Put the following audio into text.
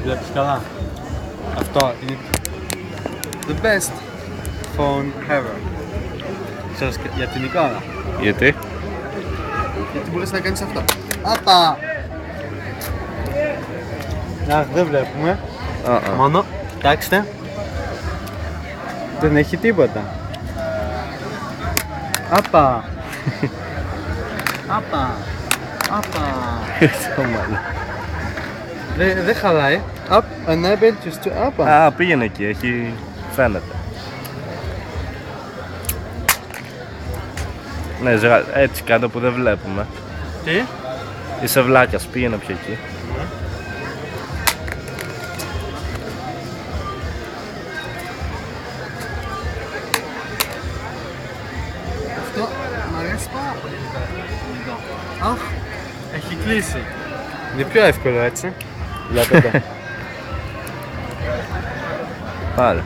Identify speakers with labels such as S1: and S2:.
S1: Βλέπεις καλά. Αυτό είναι the best phone ever. Ξέρεις για την εικόνα.
S2: Γιατί?
S1: Γιατί μπορείς να κάνεις αυτό. Απα! Να, δεν βλέπουμε. Μόνο, κοιτάξτε. Δεν έχει τίποτα. Απα! Απα! Απα!
S2: Το μάλλον.
S1: Δεν χαλάει. Up, enable to απα.
S2: Α, πήγαινε εκεί, έχει... φαίνεται. Ναι, έτσι κάτω που δεν βλέπουμε.
S1: Τι?
S2: Είσαι βλάκας, πήγαινε πιο εκεί.
S1: Αυτό μ' αρέσει πάρα πολύ. Αχ, έχει κλείσει. Είναι πιο εύκολο έτσι. Βλέπετε.
S2: Πάρε.